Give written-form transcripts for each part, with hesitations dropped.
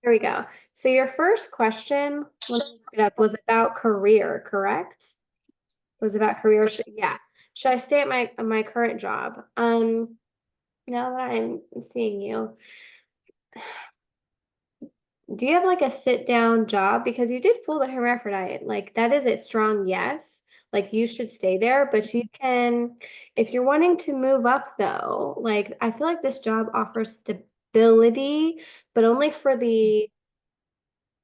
Here we go. So your first question, let me look it up, was about career, correct? Was about career. Yeah. Should I stay at my current job? Now that I'm seeing you, do you have like a sit down job? Because you did pull the hermaphrodite. Like that is a strong yes. Like you should stay there, but you can, if you're wanting to move up though, like I feel like this job offers stability, but only for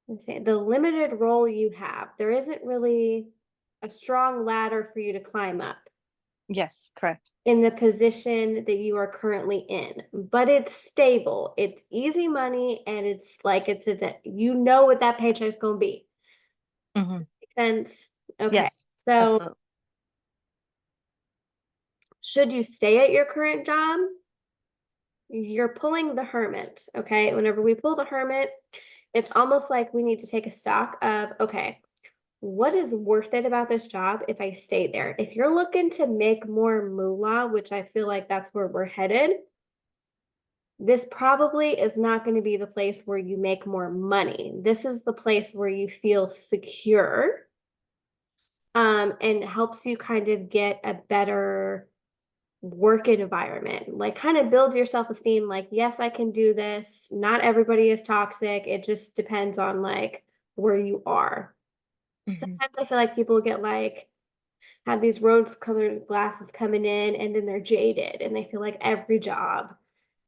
let's say the limited role you have. There isn't really a strong ladder for you to climb up Yes, correct. in the position that you are currently in, but it's stable. It's easy money, and it's like it's you know what that paycheck's going to be. Hmm. And okay, Yes, so absolutely. should you stay at your current job? You're pulling the hermit. Okay, whenever we pull the hermit, it's almost like we need to take a stock of, okay, what is worth it about this job if I stay there? If you're looking to make more moolah, which I feel like that's where we're headed, this probably is not going to be the place where you make more money. This is the place where you feel secure, and helps you kind of get a better work environment. Like kind of builds your self-esteem. Like, yes, I can do this. Not everybody is toxic. It just depends on like where you are. Hmm. Sometimes I feel like people get like have these rose-colored glasses coming in, and then they're jaded and they feel like every job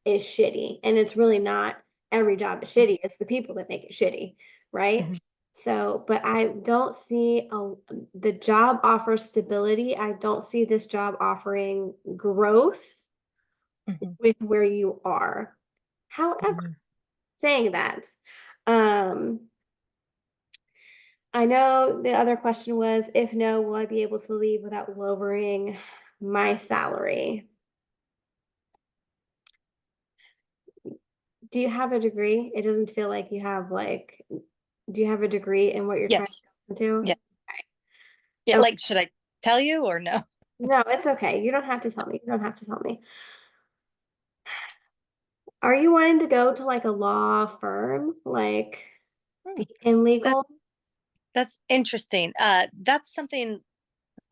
is shitty. And it's really not every job is shitty. It's the people that make it shitty, right? Hmm. So, but I don't see the job offers stability. I don't see this job offering growth Hmm. with where you are. However, Hmm. saying that, um, I know the other question was, if no, will I be able to leave without lowering my salary? Do you have a degree? It doesn't feel like you have like, do you have a degree in what you're trying Yes. to go into? Yeah. Yeah. Okay. Like, should I tell you or no? No, it's okay. You don't have to tell me. You don't have to tell me. Are you wanting to go to like a law firm, like Hmm. be in That legal? that's interesting. That's something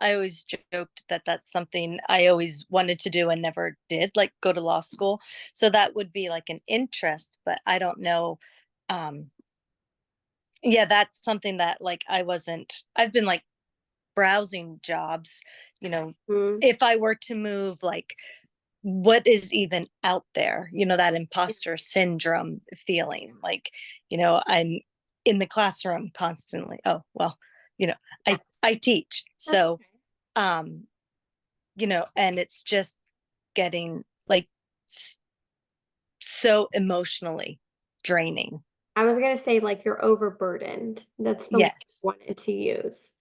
I always joked that that's something I always wanted to do and never did, like go to law school. So that would be like an interest, but I don't know. Um, yeah, that's something that like I've been like browsing jobs, you know, Mm, if I were to move, like what is even out there, that yeah. imposter syndrome feeling like, I'm in the classroom constantly. Oh, well, you know, I teach. That's So, okay. um, and it's just getting like so emotionally draining. I was gonna say like you're overburdened. That's the word I Yes. wanted to use.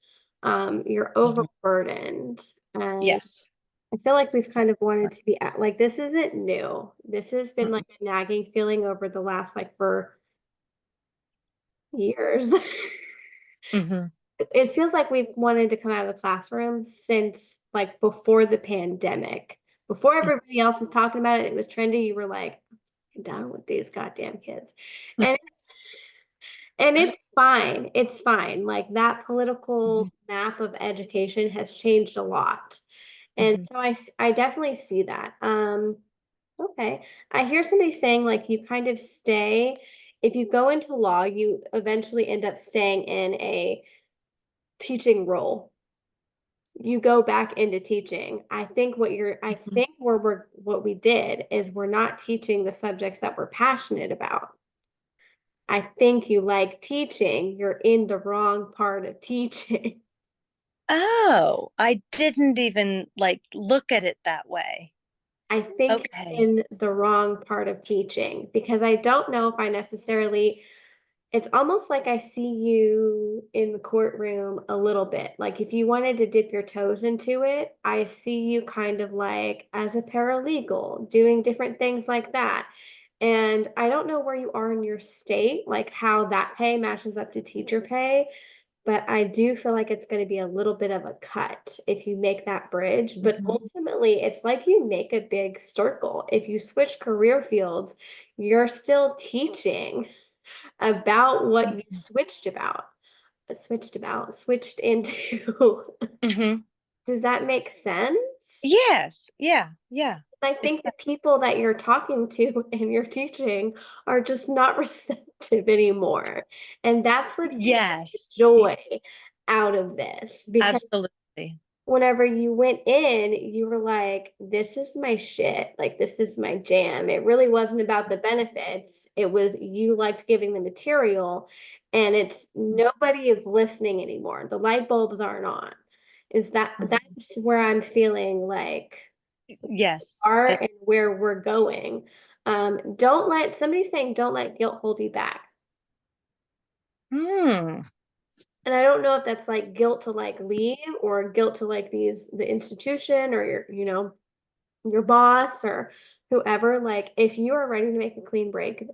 You're Mhm. overburdened, and Yes. I feel like we've kind of wanted to be at, like this isn't new. This has been Mm-mm. like a nagging feeling over the last like for years. Mhm. It feels like we've wanted to come out of the classroom since like before the pandemic. Before everybody else was talking about it, it was trendy. You were like, I'm done with these goddamn kids. And it's fine. It's fine. Like that political Mhm. map of education has changed a lot. And Mhm. so I definitely see that. Okay. I hear somebody saying like you kind of stay, if you go into law, you eventually end up staying in a teaching role. You go back into teaching. I Mhm. think what we did is we're not teaching the subjects that we're passionate about. I think you like teaching. You're in the wrong part of teaching. Oh, I didn't even like look at it that way. I think Okay. in the wrong part of teaching because I don't know if I necessarily, it's almost like I see you in the courtroom a little bit. Like if you wanted to dip your toes into it, I see you kind of like as a paralegal doing different things like that. And I don't know where you are in your state, like how that pay matches up to teacher pay, but I do feel like it's going to be a little bit of a cut if you make that bridge. But Mhm. ultimately, it's like you make a big circle. If you switch career fields, you're still teaching. about what you switched into. Mhm. Does that make sense? Yes. Yeah. Yeah. I It, think the people that you're talking to and you're teaching are just not receptive anymore. And that's what's taking the yes. joy out of this. Because Absolutely. whenever you went in, you were like, this is my shit. Like, this is my jam. It really wasn't about the benefits. It was you liked giving the material, and it's nobody is listening anymore. The light bulbs aren't on. Is that's where I'm feeling like Yes. are and where we're going. Don't let somebody's saying don't let guilt hold you back. Hmm. And I don't know if that's like guilt to like leave or guilt to like the institution or your boss or whoever. Like if you are ready to make a clean break,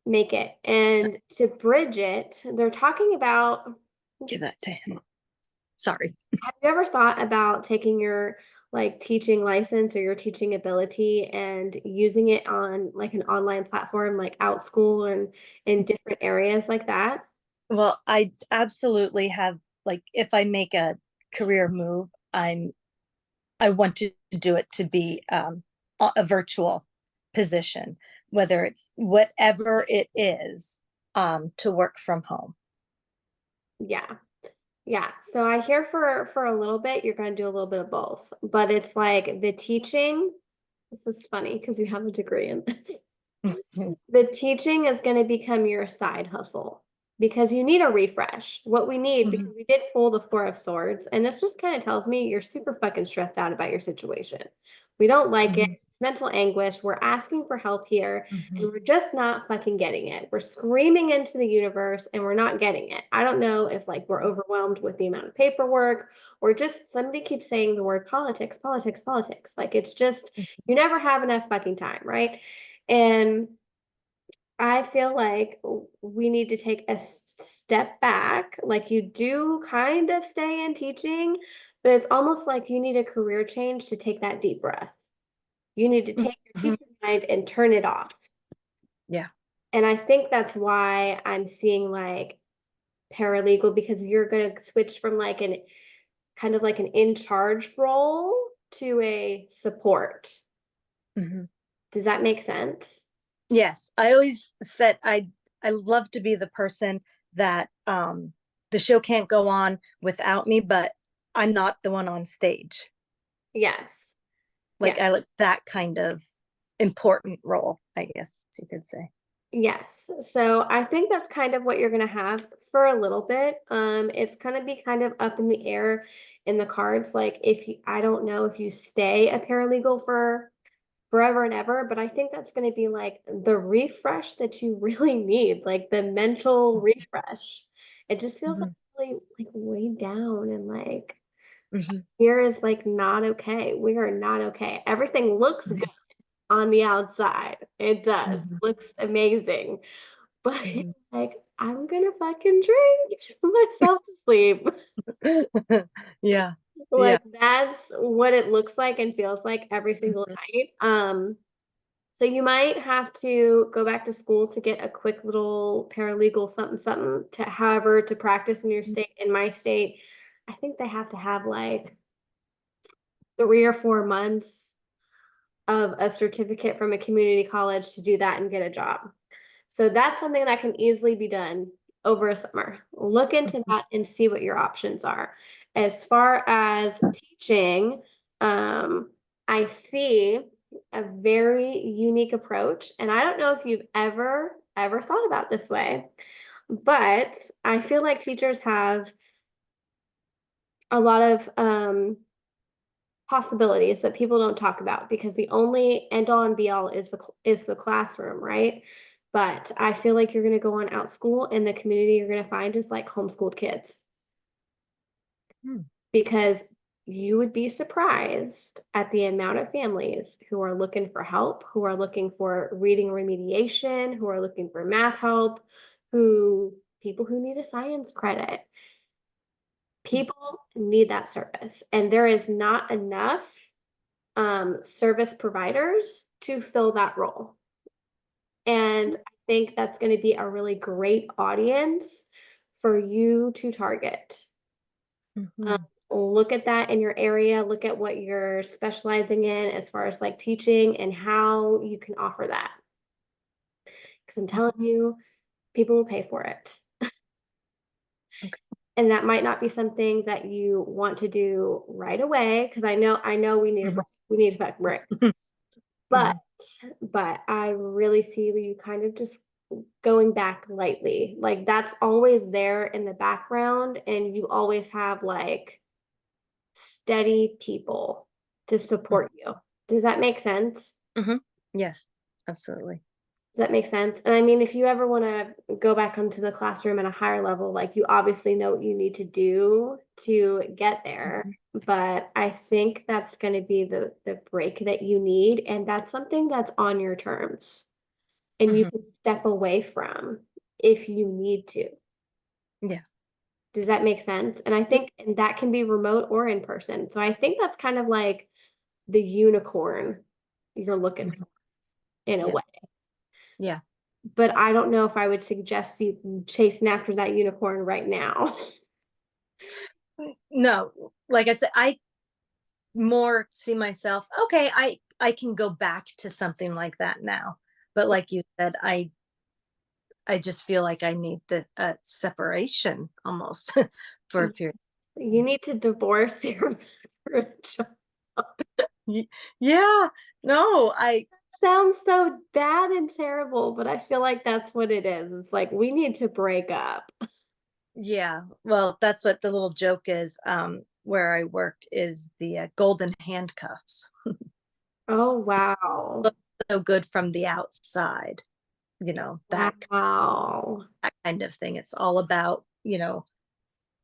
make it. And to bridge it, they're talking about, Give that to him. Sorry. have you ever thought about taking your like teaching license or your teaching ability and using it on like an online platform like OutSchool and in different areas like that? Well, I absolutely have, like, if I make a career move, I want to do it to be a virtual position, whether it's whatever it is, to work from home. Yeah. Yeah. So I hear for a little bit you're going to do a little bit of both, but it's like the teaching, this is funny because you have a degree in this. The teaching is going to become your side hustle because you need a refresh. What we need, because Mhm. we did pull the Four of Swords, and this just kind of tells me you're super fucking stressed out about your situation. We don't like it. Mhm. It's mental anguish. We're asking for help here, Mhm. and we're just not fucking getting it. We're screaming into the universe, and we're not getting it. I don't know if like we're overwhelmed with the amount of paperwork, or just somebody keeps saying the word politics, politics, politics. Like it's just, you never have enough fucking time, right? And I feel like we need to take a step back. Like you do kind of stay in teaching, but it's almost like you need a career change to take that deep breath. You need to take your Mhm. teacher mind and turn it off. Yeah. And I think that's why I'm seeing like paralegal because you're going to switch from like an kind of like an in charge role to a support. Mhm. Does that make sense? Yes, I always said I love to be the person that the show can't go on without me, but I'm not the one on stage. Yes. Like Yeah. I like that kind of important role, I guess you could say. Yes. So I think that's kind of what you're going to have for a little bit. It's going to be kind of up in the air in the cards. Like if you, I don't know if you stay a paralegal for forever and ever, but I think that's going to be like the refresh that you really need, like the mental refresh. It just feels like Mhm. really like way down and like Mhm. here is like not okay. We are not okay. Everything looks good on the outside. It does. Mhm. Looks amazing. But Mhm. like, I'm gonna fucking drink myself to sleep. Yeah. Yeah. Like that's what it looks like and feels like every single Mhm. night. So you might have to go back to school to get a quick little paralegal something something to however to practice in your state. In my state, I think they have to have like 3 or 4 months of a certificate from a community college to do that and get a job. So that's something that can easily be done over a summer. Look into Mhm. that and see what your options are. As far as teaching, I see a very unique approach. And I don't know if you've ever thought about this way, but I feel like teachers have a lot of possibilities that people don't talk about because the only end all and be all is the classroom, right? But I feel like you're going to go on out school and the community you're going to find is like homeschooled kids Hmm. because you would be surprised at the amount of families who are looking for help, who are looking for reading remediation, who are looking for math help, who people who need a science credit. People need that service, and there is not enough service providers to fill that role. And I think that's going to be a really great audience for you to target. Um, Mhm. look at that in your area, look at what you're specializing in as far as like teaching and how you can offer that. Because I'm telling you, people will pay for it. Okay. And that might not be something that you want to do right away. Because I know we need a Mhm. break. We need a fucking break. But Mhm. but I really see you kind of just going back lightly. Like that's always there in the background, and you always have like steady people to support you. Does that make sense? Mhm. Yes, absolutely. Does that make sense? And I mean, if you ever want to go back onto the classroom at a higher level, like you obviously know what you need to do to get there. Mhm. But I think that's going to be the break that you need, and that's something that's on your terms, and you Mhm. can step away from if you need to. Yeah. Does that make sense? And I Yeah. think and that can be remote or in person. So I think that's kind of like the unicorn you're looking Mhm. for in a Yeah. way. Yeah. But I don't know if I would suggest you chasing after that unicorn right now. No, like I said, I more see myself, okay, I can go back to something like that now. But like you said, I just feel like I need the separation almost for a period. You need to divorce your marriage. Ye- Yeah, no, Sounds so bad and terrible, but I feel like that's what it is. It's like we need to break up. yeah, well, that's what the little joke is, where I work is the golden handcuffs. Oh, wow. Look so good from the outside, that Wow. kind of thing. It's all about,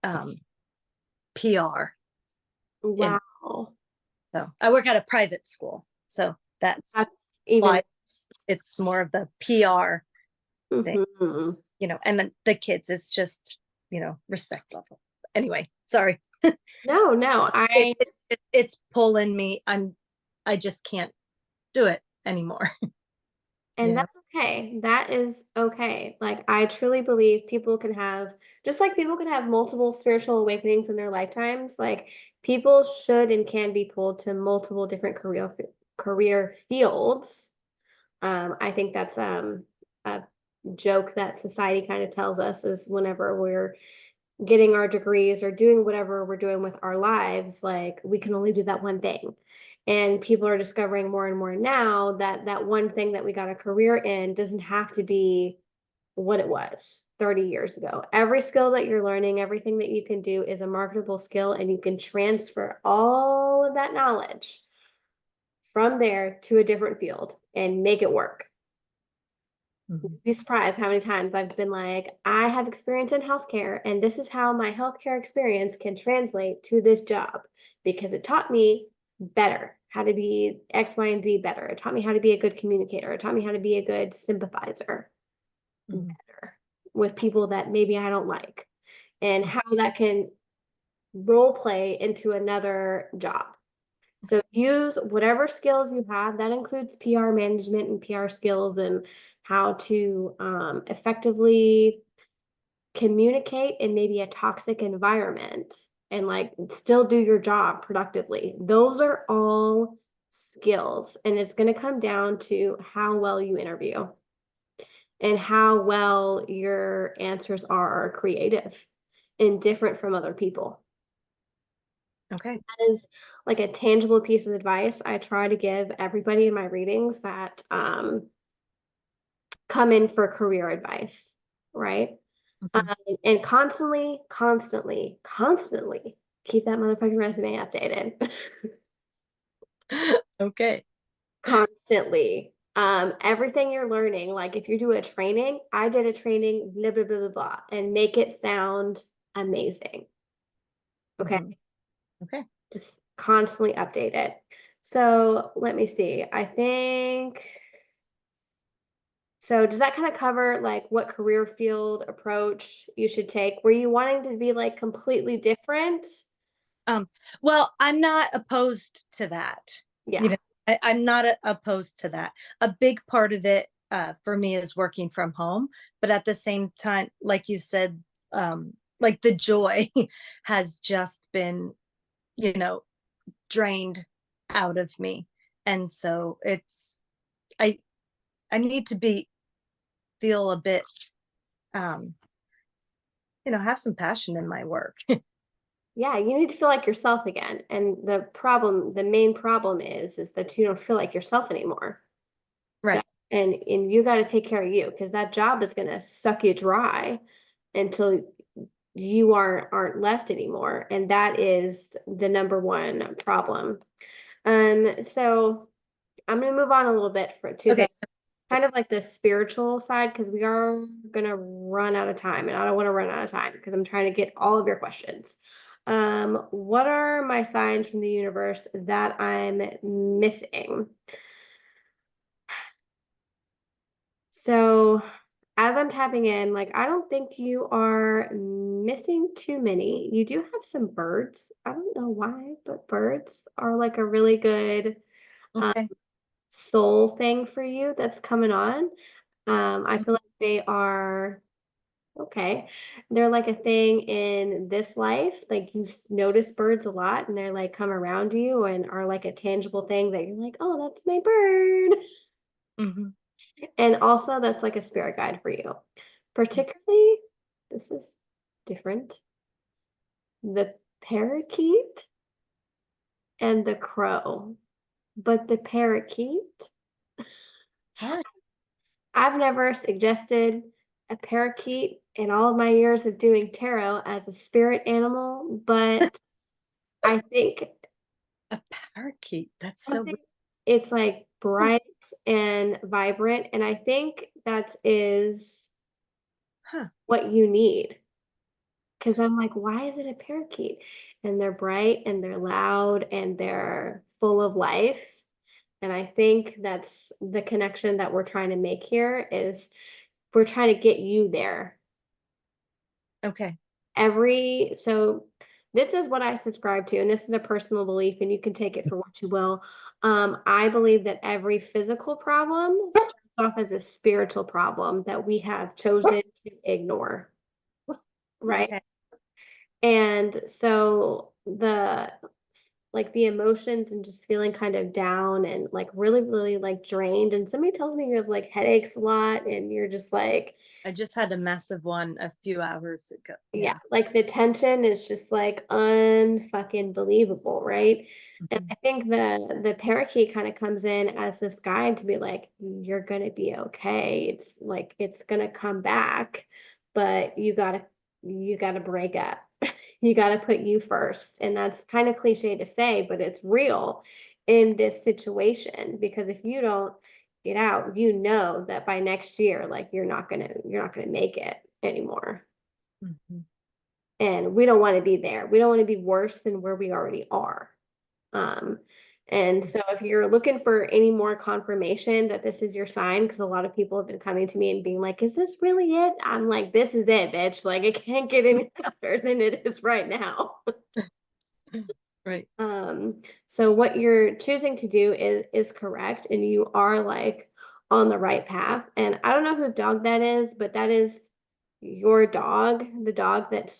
um, PR. And Wow. so I work at a private school. So that's That's even why it's more of the PR thing, mhm. and then the kids, it's just, respect level. Anyway, sorry. No, no, It, I it's pulling me. I just can't do it anymore. you and know? that's okay. That is okay. Like I truly believe people can have just like people can have multiple spiritual awakenings in their lifetimes, like people should and can be pulled to multiple different career fields. I think that's a joke that society kind of tells us is whenever we're getting our degrees or doing whatever we're doing with our lives, like we can only do that one thing. And people are discovering more and more now that that one thing that we got a career in doesn't have to be what it was 30 years ago. Every skill that you're learning, everything that you can do is a marketable skill, and you can transfer all of that knowledge from there to a different field and make it work. Mhm. Be surprised how many times I've been like, I have experience in healthcare, and this is how my healthcare experience can translate to this job because it taught me better how to be X, Y, and Z better. It taught me how to be a good communicator. It taught me how to be a good sympathizer Mhm. better with people that maybe I don't like, and how that can role play into another job. So use whatever skills you have. That includes PR management and PR skills and how to effectively communicate in maybe a toxic environment and like still do your job productively. Those are all skills, and it's going to come down to how well you interview and how well your answers are creative and different from other people. Okay. That is like a tangible piece of advice I try to give everybody in my readings that come in for career advice, right? Mhm. And constantly keep that motherfucking resume updated. Okay. Constantly. Everything you're learning, like if you do a training, I did a training, blah, blah, blah, blah, blah, and make it sound amazing. Okay. Mhm. Okay. Just constantly update it. So let me see. I think so. Does that kind of cover like what career field approach you should take? Were you wanting to be like completely different? Um, well, I'm not opposed to that. You Yeah. know, I'm not opposed to that. A big part of it, for me is working from home. But at the same time, like you said, like the joy has just been, you know, drained out of me. And so I, I need to feel a bit, um, have some passion in my work. Yeah, you need to feel like yourself again. And the main problem is that you don't feel like yourself anymore. So, Right. and you got to take care of you, because that job is going to suck you dry until you aren't left anymore. And that is the number one problem. So I'm going to move on a little bit to Okay. the kind of like the spiritual side, because we are going to run out of time, and I don't want to run out of time because I'm trying to get all of your questions. What are my signs from the universe that I'm missing? So as I'm tapping in, like, I don't think you are missing too many. You do have some birds. I don't know why, but birds are like a really good um, Okay. soul thing for you that's coming on. I feel like they are okay. They're like a thing in this life. Like, you notice birds a lot, and they're like come around you and are like a tangible thing that you're like, oh, that's my bird. Hmm. And also, that's like a spirit guide for you. Particularly, this is different. The parakeet and the crow. But the parakeet, I've never suggested a parakeet in all of my years of doing tarot as a spirit animal, but I think A parakeet. That's so something weird. it's like bright and vibrant, and I think that is Huh. what you need. Because I'm like, why is it a parakeet? And they're bright and they're loud and they're full of life. And I think that's the connection that we're trying to make here is we're trying to get you there. Okay. So this is what I subscribe to, and this is a personal belief, and you can take it for what you will. I believe that every physical problem starts off as a spiritual problem that we have chosen to ignore, right? Okay. And so the emotions and just feeling kind of down and like really, really like drained. And somebody tells me you have like headaches a lot, and you're just like, I just had a massive one a few hours ago. yeah, Yeah. like the tension is just like unfucking believable, right? And Mhm. I think the parakeet kind of comes in as this guide to be like, you're gonna be okay. It's like it's gonna come back, but you gotta break up. You gotta put you first. And that's kind of cliche to say, but it's real in this situation, because if you don't get out, you know that by next year, like you're not gonna make it anymore. Mhm. And we don't want to be there. We don't want to be worse than where we already are. Um, and so if you're looking for any more confirmation that this is your sign, because a lot of people have been coming to me and being like, is this really it? I'm like, this is it, bitch. Like, it can't get any better than it is right now. Right. So what you're choosing to do is correct, and you are like on the right path. And I don't know whose dog that is, but that is your dog, the dog that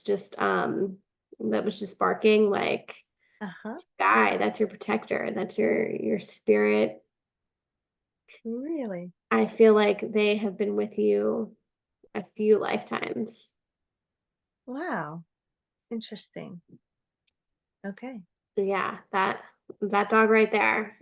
was just barking, like, Uh-huh. guy, that's your protector, that's your spirit. Really? I feel like they have been with you a few lifetimes. Wow. Interesting. Okay. Yeah, that dog right there.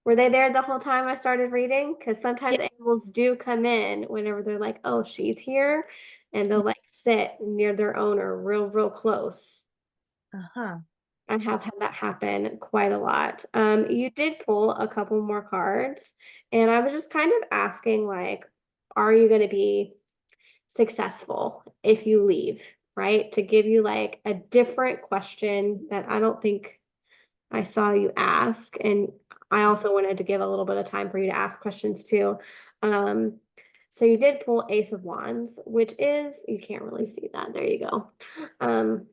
Were they there the whole time I started reading? Because Yeah. sometimes animals do come in whenever they're like, oh, she's here, and they'll like sit near their owner real, real close. Uh-huh. I have had that happen quite a lot. You did pull a couple more cards, and I was just kind of asking, like, are you going to be successful if you leave, right? To give you like a different question that I don't think I saw you ask. And I also wanted to give a little bit of time for you to ask questions too. Um, so you did pull Ace of Wands, which is, you can't really see that. There you go. Um,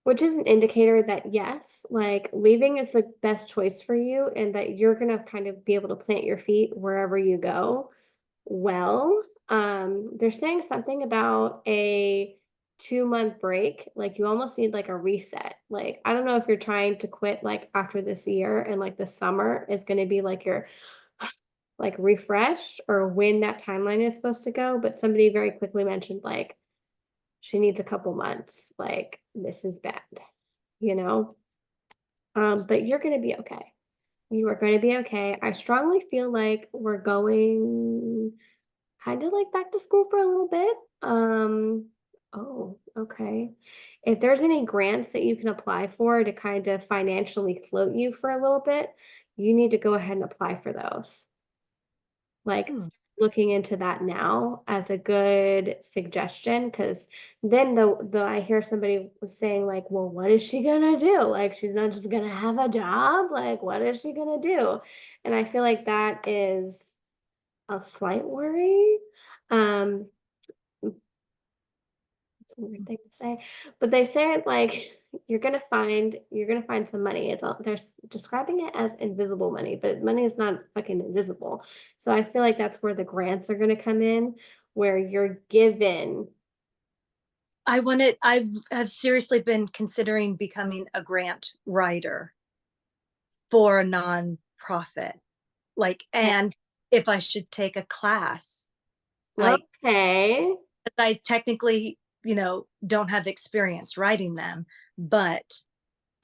which is an indicator that yes, like leaving is the best choice for you, and that you're going to kind of be able to plant your feet wherever you go. well. They're saying something about a 2-month break. Like you almost need like a reset. Like I don't know if you're trying to quit like after this year and like the summer is going to be like your like refresh or when that timeline is supposed to go. But somebody very quickly mentioned like she needs a couple months. Like this is bad, you know? But you're going to be okay. You are going to be okay. I strongly feel like we're going kind of like back to school for a little bit. Oh, okay. If there's any grants that you can apply for to kind of financially float you for a little bit, you need to go ahead and apply for those. Like Hmm. start looking into that now as a good suggestion because then the I hear somebody was saying like, well, what is she gonna do? Like she's not just gonna have a job. Like what is she gonna do? And I feel like that is a slight worry. Um, it's a weird thing to say, but they say it like you're gonna find some money. It's all they're describing it as invisible money, but money is not fucking invisible. So I feel like that's where the grants are gonna come in, where you're given. I have seriously been considering becoming a grant writer for a nonprofit. Like, and if I should take a class, like Okay. I technically, don't have experience writing them, but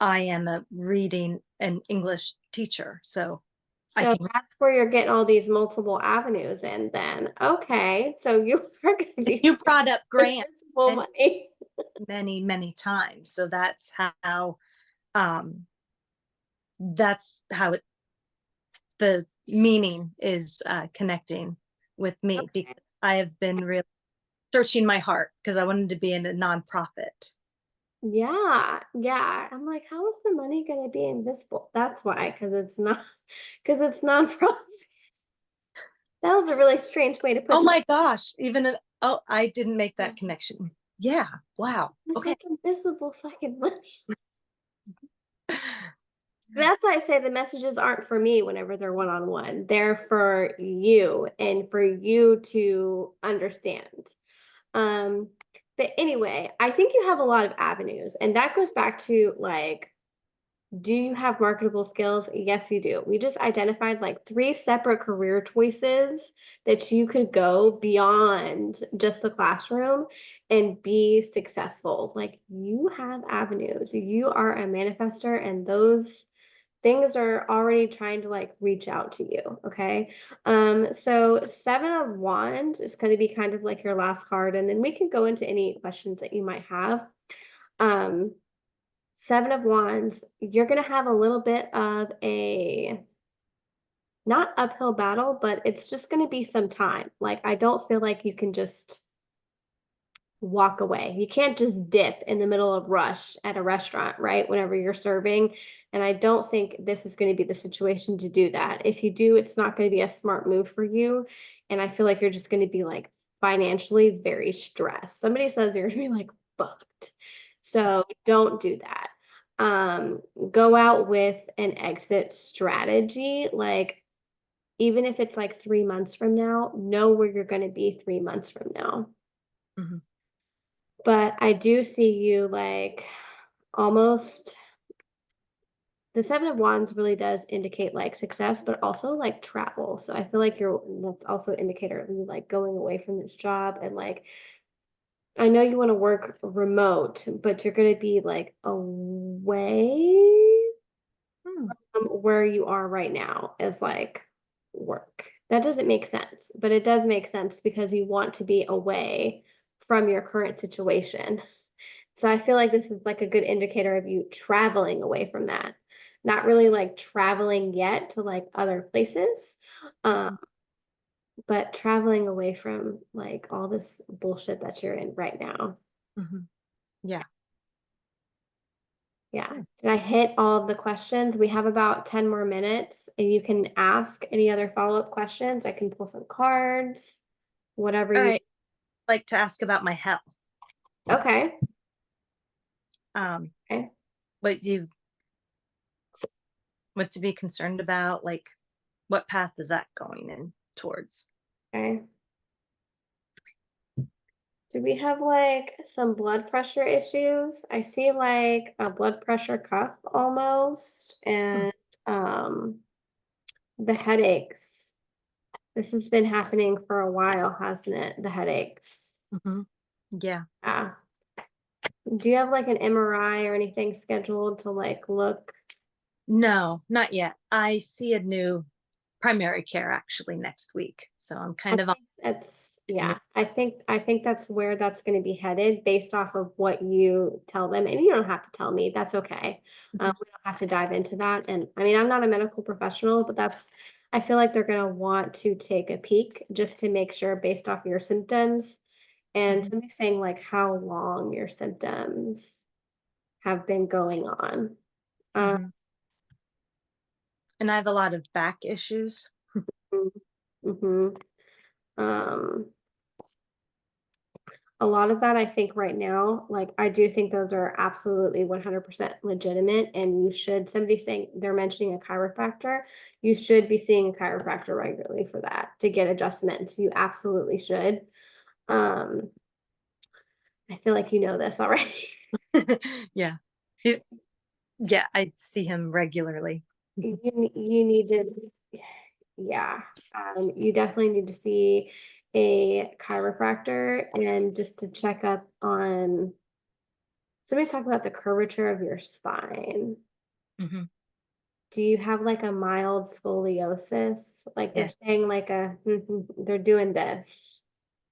I am a reading and English teacher. So I So can, that's where you're getting all these multiple avenues in then. Okay. So you are gonna be you brought up grants invisible many, money. many, many times. So um, that's how the meaning is connecting with me because I have been really searching my heart because I wanted to be in a nonprofit. Yeah, yeah. I'm like, how is the money gonna be invisible? That's why, because it's non-profit. That was a really strange way to Oh put that. my gosh, oh, I didn't make that connection. Yeah, wow. It's Okay. like invisible fucking money. That's why I say the messages aren't for me whenever they're one-on-one. They're for you and for you to understand. Um, but anyway, I think you have a lot of avenues, and that goes back to like, do you have marketable skills? Yes, you do. We just identified like 3 separate career choices that you could go beyond just the classroom and be successful. Like you have avenues. You are a manifester, and those things are already trying to like reach out to you. Okay. So 7 of Wands is going to be kind of like your last card, and then we can go into any questions that you might have. Um, 7 of Wands, you're going to have a little bit of a not uphill battle, but it's just going to be some time. Like, I don't feel like you can just walk away. You can't just dip in the middle of rush at a restaurant, right? Whenever you're serving. And I don't think this is going to be the situation to do that. If you do, it's not going to be a smart move for you. And I feel like you're just going to be like financially very stressed. Somebody says you're going to be like fucked. So don't do that. Go out with an exit strategy. Like, even if it's like 3 months from now, know where you're going to be 3 months from now. Mhm. But I do see you like almost the 7 of Wands really does indicate like success, but also like travel. So I feel like that's also an indicator of you like going away from this job and like I know you want to work remote, but you're gonna be like away Hmm. from where you are right now is like work. That doesn't make sense, but it does make sense because you want to be away from your current situation. So I feel like this is like a good indicator of you traveling away from that. Not really like traveling yet to like other places, um, Mhm. but traveling away from like all this bullshit that you're in right now. Mhm. Yeah. Yeah. Hmm. Did I hit all of the questions? We have about 10 more minutes and you can ask any other follow-up questions. I can pull some cards, whatever All you. right. I'd like to ask about my health. Okay. Um, Okay. what you what to be concerned about, like what path is that going in towards? Okay. Do we have like some blood pressure issues? I see like a blood pressure cuff almost, and um the headaches. This has been happening for a while, hasn't it? The headaches. Mm-hmm. Yeah. Yeah. Do you have like an MRI or anything scheduled to like look? No, not yet. I see a new primary care actually next week. So I'm I kind of on. think that's yeah. I think that's where that's going to be headed based off of what you tell them. And you don't have to tell me. That's okay. Mhm, We don't have to dive into that. And I mean, I'm not a medical professional, but that's I feel like they're going to want to take a peek just to make sure based off your symptoms. And mhm, somebody saying like how long your symptoms have been going on. Uh, mhm. And I have a lot of back issues. mm-hmm. Um, A lot of that, I think right now, like, I do think those are absolutely 100% legitimate, and you should somebody's saying they're mentioning a chiropractor, you should be seeing a chiropractor regularly for that, to get adjustments, you absolutely should. Um, I feel like you know this already. Yeah. He's- Yeah, I see him regularly. You need to yeah, you definitely need to see a chiropractor and just to check up on somebody's talking about the curvature of your spine. Mhm. Do you have like a mild scoliosis? Like they're Yeah. saying like a they're doing this.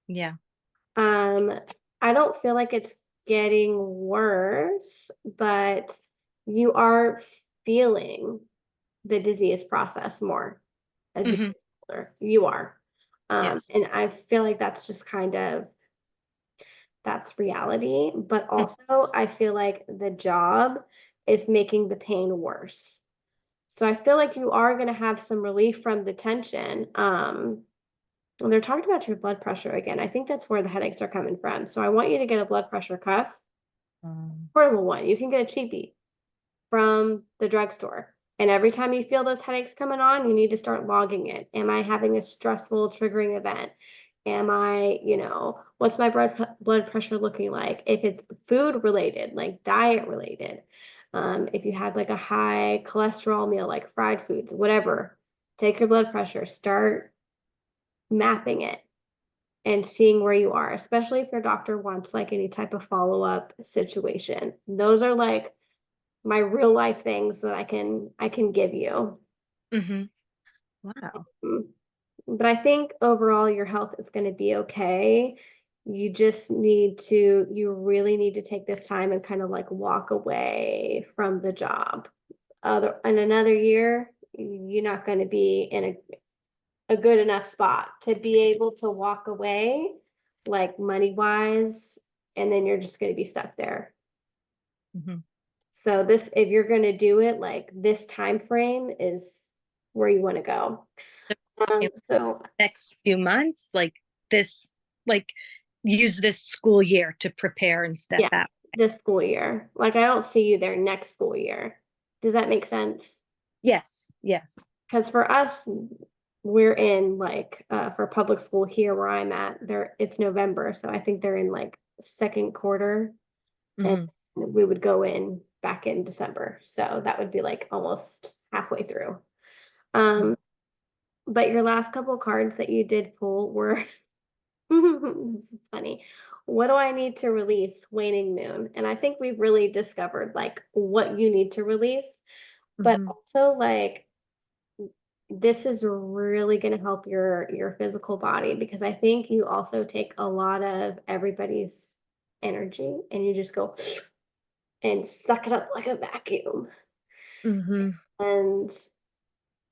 Yeah. Um, I don't feel like it's getting worse, but you are feeling the disease process more as you Mhm. get older. You are. Yes. And I feel like that's just kind of that's reality. But Mm, also I feel like the job is making the pain worse. So I feel like you are gonna have some relief from the tension. And they're talking about your blood pressure again. I think that's where the headaches are coming from. So I want you to get a blood pressure cuff, um, portable one. You can get a cheapie from the drugstore. And every time you feel those headaches coming on, you need to start logging it. Am I having a stressful triggering event? Am I, what's my blood pressure looking like? If it's food related, like diet related, if you had like a high cholesterol meal, like fried foods, whatever, take your blood pressure, start mapping it and seeing where you are, especially if your doctor wants like any type of follow up situation. Those are like my real life things that I can give you. mhm. Wow. Mm. But I think overall your health is going to be okay. You really need to take this time and kind of like walk away from the job. Other in another year, you're not going to be in a good enough spot to be able to walk away like money wise, and then you're just going to be stuck there. Mhm. So this, if you're going to do it, like this time frame is where you want to go. In So the next few months, like this, like use this school year to prepare and step yeah, out. this school year. Like I don't see you there next school year. Does that make sense? Yes. Yes. Because for us, we're in like for public school here where I'm at, there it's November, so I think they're in like second quarter, and Mhm. we would go in back in December. So that would be like almost halfway through. Um, but your last couple cards that you did pull were this is funny. What do I need to release? Waning moon. And I think we've really discovered like what you need to release, but Mhm. also like this is really going to help your physical body because I think you also take a lot of everybody's energy and you just go and suck it up like a vacuum. Mhm. And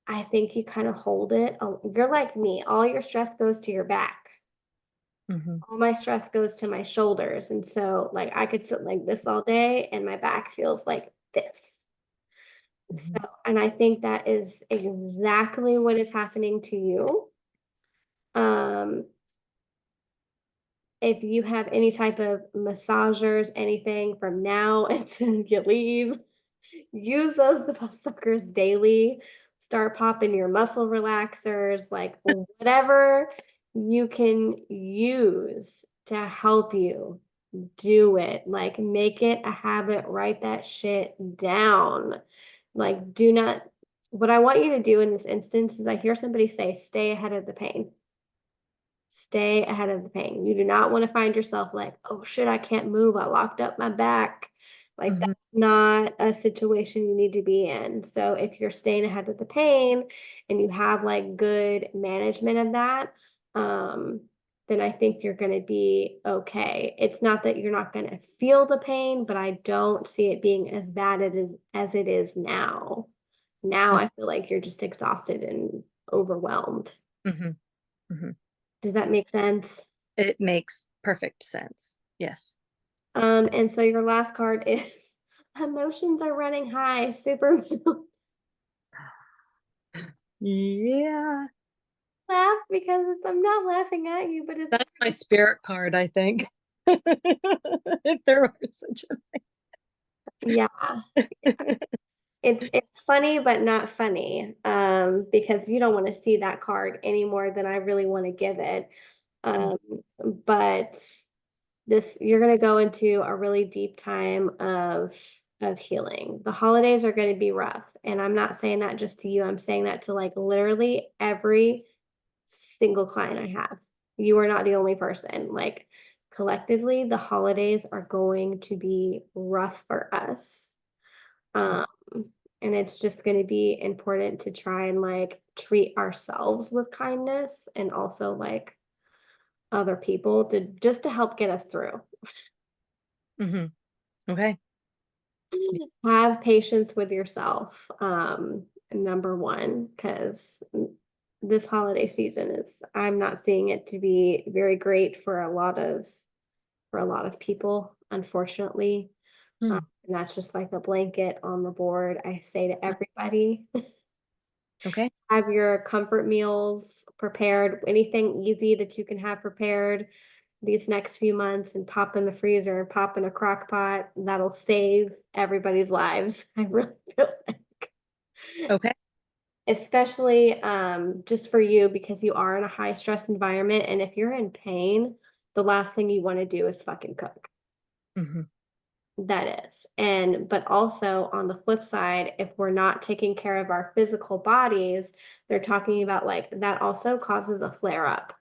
I think you kind of hold it. You're like me. All your stress goes to your back. Mhm. All my stress goes to my shoulders. And so like I could sit like this all day and my back feels like this. Mhm. So, and I think that is exactly what is happening to you. Um, if you have any type of massagers, anything from now until you leave, use those suckers daily. Start popping your muscle relaxers, like whatever you can use to help you do it. Like, make it a habit, write that shit down. Like, do not, what I want you to do in this instance is I hear somebody say, stay ahead of the pain. Stay ahead of the pain. You do not want to find yourself like, oh shit, I can't move. I locked up my back. Like, Mhm. that's not a situation you need to be in. So if you're staying ahead of the pain and you have like good management of that, um, then I think you're going to be okay. It's not that you're not going to feel the pain, but I don't see it being as bad as it is now. Now I feel like you're just exhausted and overwhelmed. Mhm. Mhm. Does that make sense? It makes perfect sense. Yes. And so your last card is emotions are running high, super Yeah. laugh because I'm not laughing at you, but it's That's my spirit card, I think. If there were such yeah, a it's funny but not funny. Because you don't want to see that card any more than I really want to give it. Mm, Um, but this you're going to go into a really deep time of healing. The holidays are going to be rough, and I'm not saying that just to you. I'm saying that to like literally every single client I have. You are not the only person. Like, collectively, the holidays are going to be rough for us. mm, Um, and it's just going to be important to try and like treat ourselves with kindness and also like other people to just to help get us through. mhm. Okay. Have patience with yourself. Number one, because this holiday season is I'm not seeing it to be very great for a lot of people, unfortunately. Mm, And that's just like a blanket on the board. I say to everybody, okay. have your comfort meals prepared, anything easy that you can have prepared these next few months and pop in the freezer, pop in a crock pot. That'll save everybody's lives. I really feel like. Okay. Especially just for you because you are in a high stress environment. And if you're in pain, the last thing you want to do is fucking cook. Mhm. That is. And but also on the flip side, if we're not taking care of our physical bodies, they're talking about like that also causes a flare up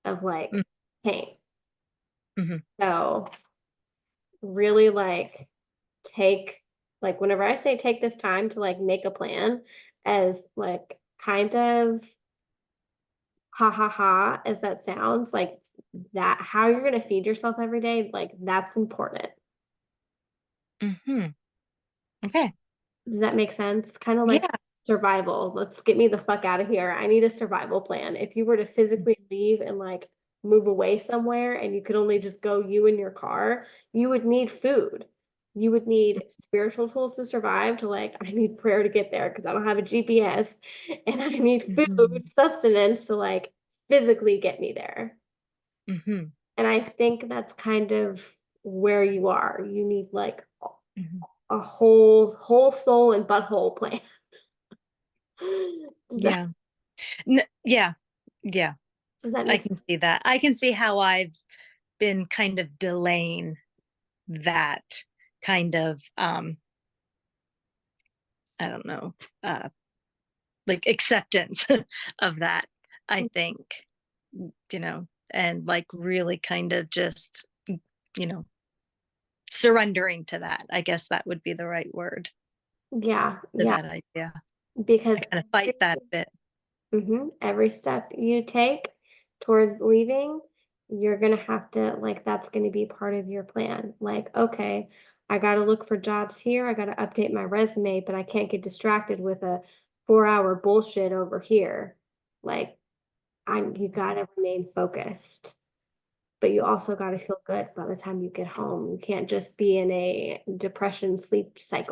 of Mm, like pain. mhm. So really like take like whenever I say take this time to like make a plan as like kind of ha ha ha as that sounds like that how you're going to feed yourself every day like that's important. Mhm. Okay. Does that make sense? Kind of like Yeah. survival. Let's get me the fuck out of here. I need a survival plan. If you were to physically leave and like move away somewhere and you could only just go you and your car, you would need food. You would need spiritual tools to survive to like, I need prayer to get there because I don't have a GPS and I need food, Mhm. sustenance to like physically get me there. Mhm. And I think that's kind of where you are. You need like Mhm. a whole soul and butthole plan. Does that Yeah. Yeah. Yeah. does that I make can see that. I can see how I've been kind of delaying that kind of, I don't know, uh, like acceptance of that, I sense? think, and like really kind of just, you know, surrendering to that. I guess that would be the right word, Yeah, to yeah, that idea. I because kind of fight that a bit. every step you take towards leaving, you're gonna have to like that's gonna be part of your plan. Like, okay, I gotta look for jobs here, I gotta update my resume, but I can't get distracted with a 4-hour bullshit over here. Like, you gotta remain focused. But you also gotta feel good by the time you get home. You can't just be in a depression sleep cycle.